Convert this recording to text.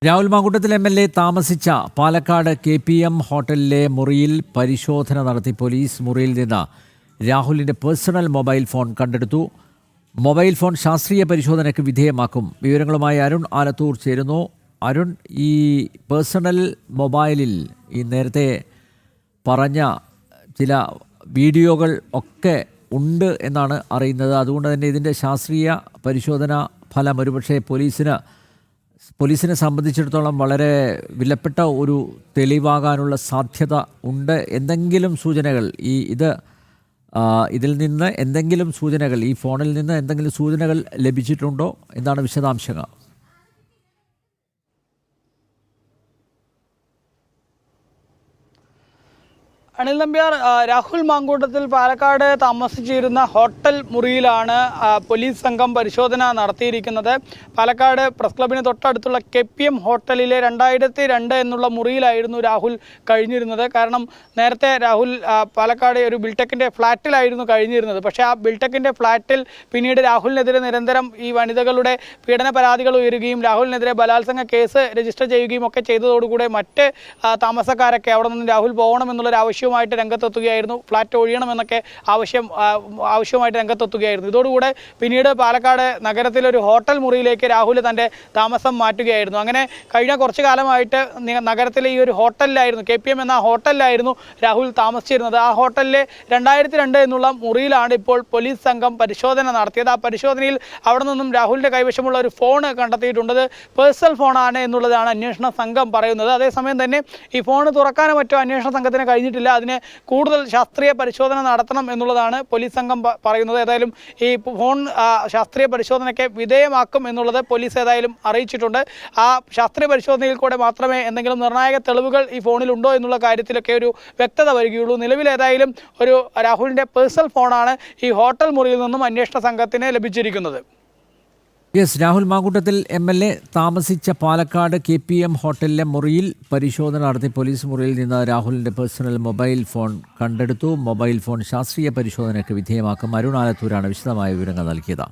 Rahul Mamkootathil MLA. താമസിച്ച Palakkad KPM ഹോട്ടലിലെ മുറിയിൽ പരിശോധന നടത്തി പോലീസ്. മുറിയിൽ നിന്ന് രാഹുലിൻ്റെ പേഴ്സണൽ മൊബൈൽ ഫോൺ കണ്ടെടുത്തു. മൊബൈൽ ഫോൺ ശാസ്ത്രീയ പരിശോധനയ്ക്ക് വിധേയമാക്കും. വിവരങ്ങളുമായി അരുൺ ആലത്തൂർ ചേരുന്നു. അരുൺ, ഈ പേഴ്സണൽ മൊബൈലിൽ ഈ നേരത്തെ പറഞ്ഞ ചില വീഡിയോകൾ ഒക്കെ ഉണ്ട് എന്നാണ് അറിയുന്നത്. അതുകൊണ്ട് തന്നെ ഇതിൻ്റെ ശാസ്ത്രീയ പരിശോധന ഫലം ഒരുപക്ഷെ പോലീസിനെ സംബന്ധിച്ചിടത്തോളം വളരെ വിലപ്പെട്ട ഒരു തെളിവാകാനുള്ള സാധ്യത ഉണ്ട്. എന്തെങ്കിലും സൂചനകൾ ഇതിൽ നിന്ന് എന്തെങ്കിലും സൂചനകൾ, ഈ ഫോണിൽ നിന്ന് എന്തെങ്കിലും സൂചനകൾ ലഭിച്ചിട്ടുണ്ടോ? എന്താണ് വിശദാംശങ്ങൾ? അനിൽ നമ്പ്യാർ, രാഹുൽ മാങ്കൂട്ടത്തിൽ പാലക്കാട് താമസിച്ചിരുന്ന ഹോട്ടൽ മുറിയിലാണ് പോലീസ് സംഘം പരിശോധന നടത്തിയിരിക്കുന്നത്. പാലക്കാട് പ്രസ് ക്ലബിന് തൊട്ടടുത്തുള്ള KPM ഹോട്ടലിലെ 2002 എന്നുള്ള മുറിയിലായിരുന്നു രാഹുൽ കഴിഞ്ഞിരുന്നത്. കാരണം നേരത്തെ രാഹുൽ പാലക്കാട് ഒരു ബിൽടെക്കിൻ്റെ ഫ്ലാറ്റിലായിരുന്നു കഴിഞ്ഞിരുന്നത്. പക്ഷേ ആ ബിൽടെക്കിൻ്റെ ഫ്ലാറ്റിൽ പിന്നീട് രാഹുലിനെതിരെ നിരന്തരം ഈ വനിതകളുടെ പീഡന പരാതികൾ ഉയരുകയും രാഹുലിനെതിരെ ബലാത്സംഗ കേസ് രജിസ്റ്റർ ചെയ്യുകയും ഒക്കെ ചെയ്തതോടുകൂടെ മറ്റ് താമസക്കാരൊക്കെ അവിടെ നിന്ന് രാഹുൽ പോകണമെന്നുള്ളൊരു ആവശ്യമായിട്ട് രംഗത്തെത്തുകയായിരുന്നു. ഫ്ലാറ്റ് ഒഴിയണമെന്നൊക്കെ ആവശ്യമായിട്ട് രംഗത്തെത്തുകയായിരുന്നു. ഇതോടുകൂടെ പിന്നീട് പാലക്കാട് നഗരത്തിലൊരു ഹോട്ടൽ മുറിയിലേക്ക് രാഹുൽ തൻ്റെ താമസം മാറ്റുകയായിരുന്നു. അങ്ങനെ കഴിഞ്ഞ കുറച്ചു കാലമായിട്ട് നഗരത്തിലെ ഈ ഒരു ഹോട്ടലിലായിരുന്നു, KPM എന്ന ഹോട്ടലിലായിരുന്നു രാഹുൽ താമസിച്ചിരുന്നത്. ആ ഹോട്ടലിലെ 2002 എന്നുള്ള മുറിയിലാണ് ഇപ്പോൾ പോലീസ് സംഘം പരിശോധന നടത്തിയത്. ആ പരിശോധനയിൽ അവിടെ നിന്നും രാഹുലിൻ്റെ കൈവശമുള്ള ഒരു ഫോൺ കണ്ടെത്തിയിട്ടുണ്ട്. പേഴ്സണൽ ഫോണാണ് എന്നുള്ളതാണ് അന്വേഷണ സംഘം പറയുന്നത്. അതേസമയം തന്നെ ഈ ഫോൺ തുറക്കാനോ മറ്റോ അന്വേഷണ സംഘത്തിന് കഴിഞ്ഞിട്ടില്ല. അതിന് കൂടുതൽ ശാസ്ത്രീയ പരിശോധന നടത്തണം എന്നുള്ളതാണ് പോലീസ് സംഘം പറയുന്നത്. ഏതായാലും ഈ ഫോൺ ശാസ്ത്രീയ പരിശോധനയ്ക്ക് വിധേയമാക്കും എന്നുള്ളത് പോലീസ് ഏതായാലും അറിയിച്ചിട്ടുണ്ട്. ആ ശാസ്ത്രീയ പരിശോധനയിൽ കൂടെ മാത്രമേ എന്തെങ്കിലും നിർണായക തെളിവുകൾ ഈ ഫോണിലുണ്ടോ എന്നുള്ള കാര്യത്തിലൊക്കെ ഒരു വ്യക്തത വരികയുള്ളൂ. നിലവിൽ ഏതായാലും ഒരു രാഹുലിൻ്റെ പേഴ്സണൽ ഫോണാണ് ഈ ഹോട്ടൽ മുറിയിൽ നിന്നും അന്വേഷണ സംഘത്തിന് ലഭിച്ചിരിക്കുന്നത്. രാഹുൽ മാങ്കൂട്ടത്തിൽ MLA താമസിച്ച പാലക്കാട് KPM ഹോട്ടലിലെ മുറിയിൽ പരിശോധന നടത്തി പോലീസ്. മുറിയിൽ നിന്ന് രാഹുലിൻ്റെ പേഴ്സണൽ മൊബൈൽ ഫോൺ കണ്ടെടുത്തു. മൊബൈൽ ഫോൺ ശാസ്ത്രീയ പരിശോധനയ്ക്ക് വിധേയമാക്കും. അരുൺ ആലത്തൂരാണ് വിശദമായ വിവരങ്ങൾ നൽകിയത്.